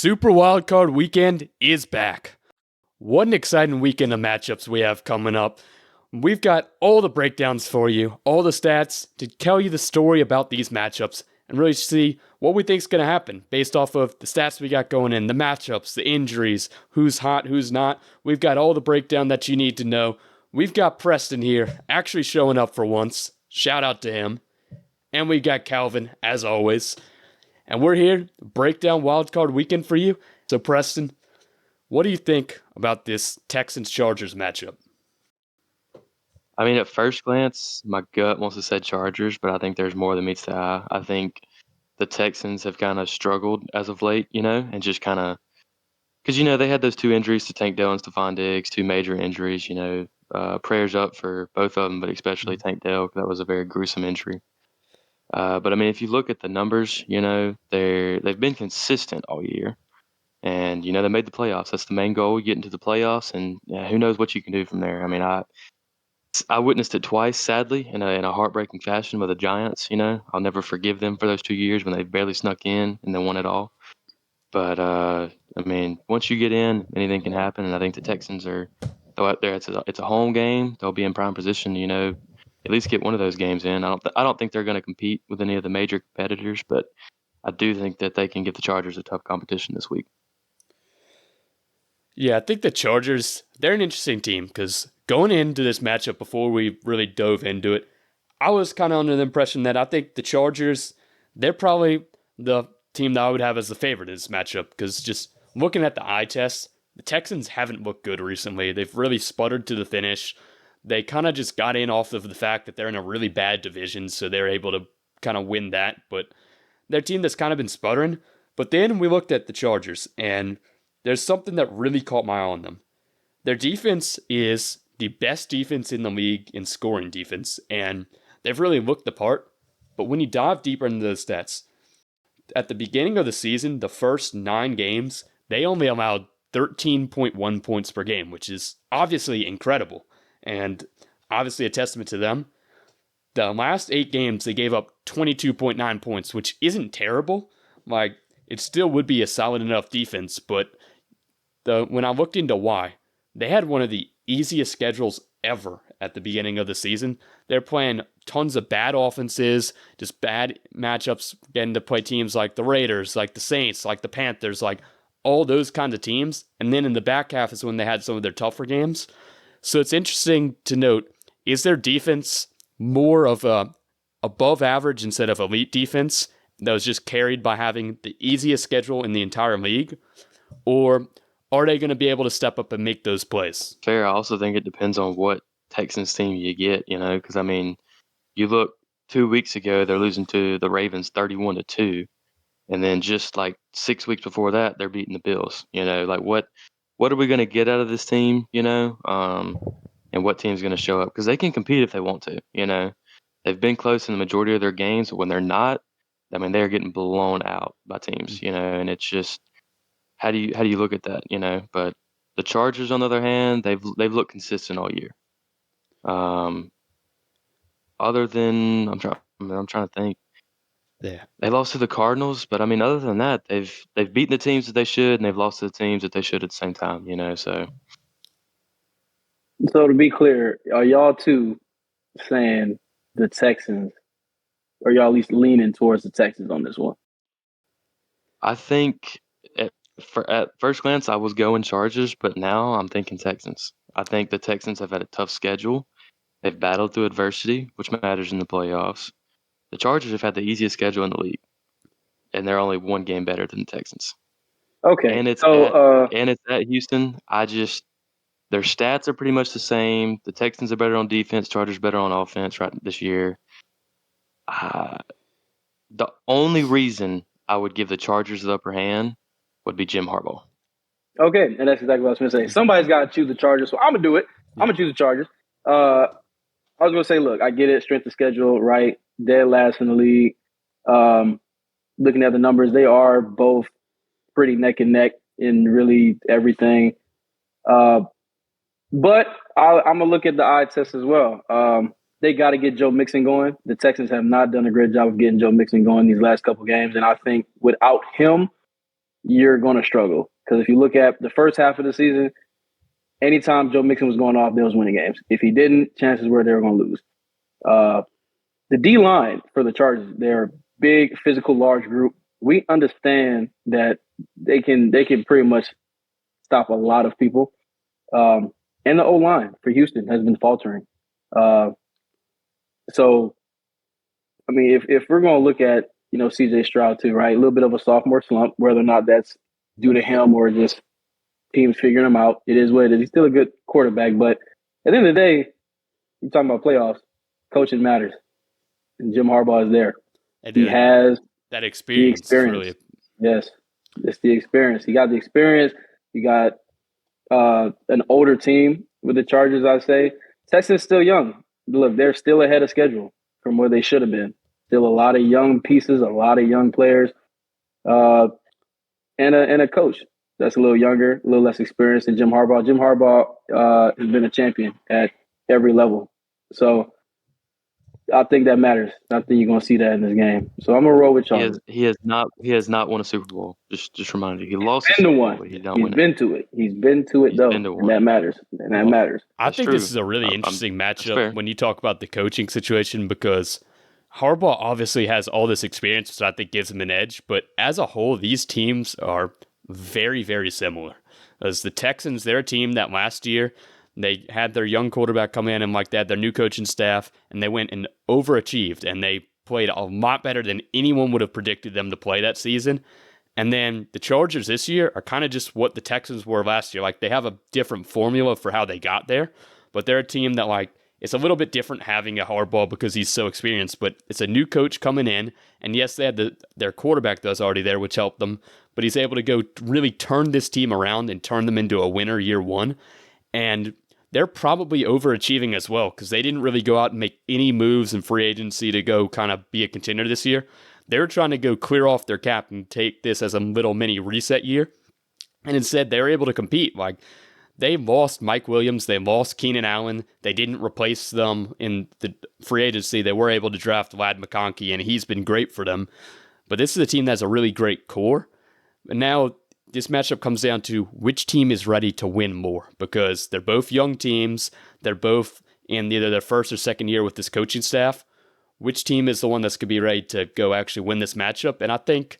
Super Wildcard weekend is back. What an exciting weekend of matchups we have coming up. We've got all the breakdowns for you, all the stats to tell you the story about these matchups and really see what we think is going to happen based off of the stats we got going in, the matchups, the injuries, who's hot, who's not. We've got all the breakdown that you need to know. We've got Preston here actually showing up for once. Shout out to him. And we got Calvin, as always. And we're here to break down Wildcard weekend for you. So, Preston, what do you think about this Texans-Chargers matchup? I mean, at first glance, my gut wants to say Chargers, but I think there's more than meets the eye. I think the Texans have kind of struggled as of late, and just kind of because they had those two injuries to Tank Dell and Stephon Diggs, two major injuries. Prayers up for both of them, but especially Tank Dell, 'cause that was a very gruesome injury. But I mean, if you look at the numbers, they've been consistent all year, and they made the playoffs. That's the main goal: get into the playoffs, and who knows what you can do from there. I mean, I witnessed it twice, sadly, in a heartbreaking fashion with the Giants. I'll never forgive them for those 2 years when they barely snuck in and then won it all. But I mean, once you get in, anything can happen, and I think the Texans are though out there. It's a home game. They'll be in prime position. At least get one of those games in. I don't think they're going to compete with any of the major competitors, but I do think that they can give the Chargers a tough competition this week. Yeah, I think the Chargers, they're an interesting team because going into this matchup before we really dove into it, I was kind of under the impression that I think the Chargers, they're probably the team that I would have as the favorite in this matchup because just looking at the eye test, the Texans haven't looked good recently. They've really sputtered to the finish. They kind of just got in off of the fact that they're in a really bad division, so they're able to kind of win that. But their team that's kind of been sputtering. But then we looked at the Chargers, and there's something that really caught my eye on them. Their defense is the best defense in the league in scoring defense, and they've really looked the part. But when you dive deeper into those stats, at the beginning of the season, the first 9 games, they only allowed 13.1 points per game, which is obviously incredible. And obviously a testament to them. The last 8 games, they gave up 22.9 points, which isn't terrible. Like, it still would be a solid enough defense, but when I looked into why, they had one of the easiest schedules ever at the beginning of the season. They're playing tons of bad offenses, just bad matchups, getting to play teams like the Raiders, like the Saints, like the Panthers, like all those kinds of teams. And then in the back half is when they had some of their tougher games. So it's interesting to note, is their defense more of a above average instead of elite defense that was just carried by having the easiest schedule in the entire league? Or are they going to be able to step up and make those plays? Fair. I also think it depends on what Texans team you get, because I mean, you look 2 weeks ago, they're losing to the Ravens 31-2. And then just like 6 weeks before that, they're beating the Bills. Like what are we going to get out of this team? And what team's going to show up? Because they can compete if they want to. They've been close in the majority of their games, but when they're not, I mean, they're getting blown out by teams. And it's just how do you look at that? But the Chargers, on the other hand, they've looked consistent all year. Other than I'm trying to think. Yeah. They lost to the Cardinals, but I mean, other than that, they've beaten the teams that they should, and they've lost to the teams that they should at the same time. So to be clear, are y'all two saying the Texans, or y'all at least leaning towards the Texans on this one? I think at first glance I was going Chargers, but now I'm thinking Texans. I think the Texans have had a tough schedule. They've battled through adversity, which matters in the playoffs. The Chargers have had the easiest schedule in the league, and they're only one game better than the Texans. Okay, and it's at Houston. Their stats are pretty much the same. The Texans are better on defense. Chargers better on offense right this year. The only reason I would give the Chargers the upper hand would be Jim Harbaugh. Okay, and that's exactly what I was going to say. Somebody's got to choose the Chargers, so I'm going to do it. I'm going to choose the Chargers. I was going to say, look, I get it, strength of schedule, right? Dead last in the league. Looking at the numbers, they are both pretty neck and neck in really everything. But I'm going to look at the eye test as well. They got to get Joe Mixon going. The Texans have not done a great job of getting Joe Mixon going these last couple games. And I think without him, you're going to struggle. Because if you look at the first half of the season, anytime Joe Mixon was going off, they was winning games. If he didn't, chances were they were going to lose. The D-line for the Chargers, they're a big, physical, large group. We understand that they can pretty much stop a lot of people. And the O-line for Houston has been faltering. So, I mean, if we're going to look at, C.J. Stroud too, right? A little bit of a sophomore slump, whether or not that's due to him or just teams figuring him out. It is what it is. He's still a good quarterback, but at the end of the day, you're talking about playoffs. Coaching matters, and Jim Harbaugh is there. He has that experience. Really. Yes, it's the experience. He got the experience. You got an older team with the Chargers, I'd say. Texans still young. Look, they're still ahead of schedule from where they should have been. Still a lot of young pieces, a lot of young players, and a coach that's a little younger, a little less experienced than Jim Harbaugh. Jim Harbaugh has been a champion at every level. So I think that matters. I think you're going to see that in this game. So I'm going to roll with Chargers. He has not won a Super Bowl. Just remind you. He lost He's been to one. He's been to it. He's been to it, though. And that matters. And that matters. I think this is a really interesting matchup when you talk about the coaching situation, because Harbaugh obviously has all this experience, which I think gives him an edge. But as a whole, these teams are very, very similar. As the Texans, they're a team that last year, they had their young quarterback come in and like that, their new coaching staff, and they went and overachieved, and they played a lot better than anyone would have predicted them to play that season. And then the Chargers this year are kind of just what the Texans were last year. Like, they have a different formula for how they got there, but they're a team that, like, it's a little bit different having a Harbaugh because he's so experienced, but it's a new coach coming in, and yes, they had their quarterback that's already there, which helped them, but he's able to go really turn this team around and turn them into a winner year one. And they're probably overachieving as well, because they didn't really go out and make any moves in free agency to go kind of be a contender this year. They were trying to go clear off their cap and take this as a little mini reset year. And instead, they were able to compete. Like, they lost Mike Williams. They lost Keenan Allen. They didn't replace them in the free agency. They were able to draft Ladd McConkey, and he's been great for them. But this is a team that has a really great core. And now this matchup comes down to which team is ready to win more, because they're both young teams. They're both in either their first or second year with this coaching staff. Which team is the one that's going to be ready to go actually win this matchup? And I think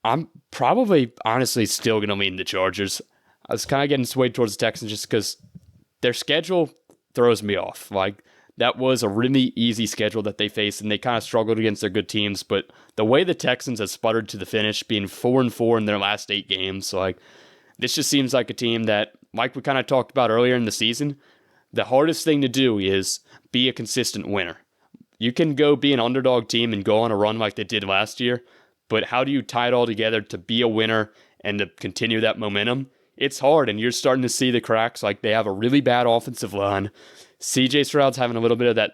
I'm probably honestly still going to lean the Chargers. I was kind of getting swayed towards the Texans just because their schedule throws me off. Like, that was a really easy schedule that they faced, and they kind of struggled against their good teams. But the way the Texans have sputtered to the finish, being 4-4 in their last 8 games, like, this just seems like a team that, like we kind of talked about earlier in the season, the hardest thing to do is be a consistent winner. You can go be an underdog team and go on a run like they did last year, but how do you tie it all together to be a winner and to continue that momentum? It's hard, and you're starting to see the cracks. Like, they have a really bad offensive line. C.J. Stroud's having a little bit of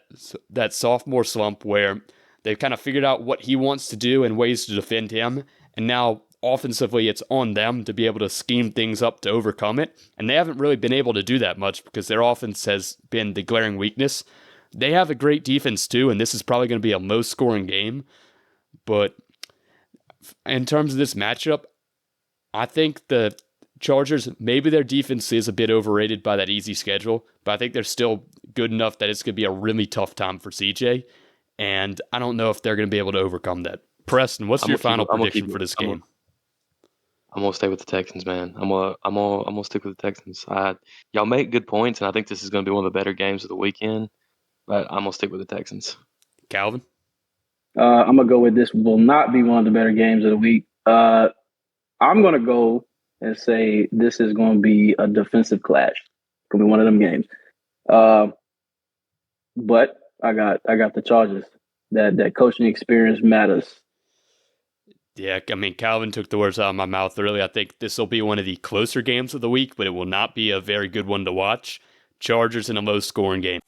that sophomore slump where they've kind of figured out what he wants to do and ways to defend him, and now offensively it's on them to be able to scheme things up to overcome it, and they haven't really been able to do that much because their offense has been the glaring weakness. They have a great defense too, and this is probably going to be a low-scoring game, but in terms of this matchup, I think the Chargers, maybe their defense is a bit overrated by that easy schedule, but I think they're still good enough that it's going to be a really tough time for CJ, and I don't know if they're going to be able to overcome that. Preston, what's your final prediction for this game? I'm gonna stay with the Texans, man. I'm gonna stick with the Texans. Y'all make good points, and I think this is gonna be one of the better games of the weekend. But I'm gonna stick with the Texans. Calvin, I'm gonna go with this. Will not be one of the better games of the week. I'm gonna go and say this is going to be a defensive clash. It's going to be one of them games. But I got the Chargers. That coaching experience matters. Yeah, I mean, Calvin took the words out of my mouth earlier. I think this will be one of the closer games of the week, but it will not be a very good one to watch. Chargers in a low-scoring game.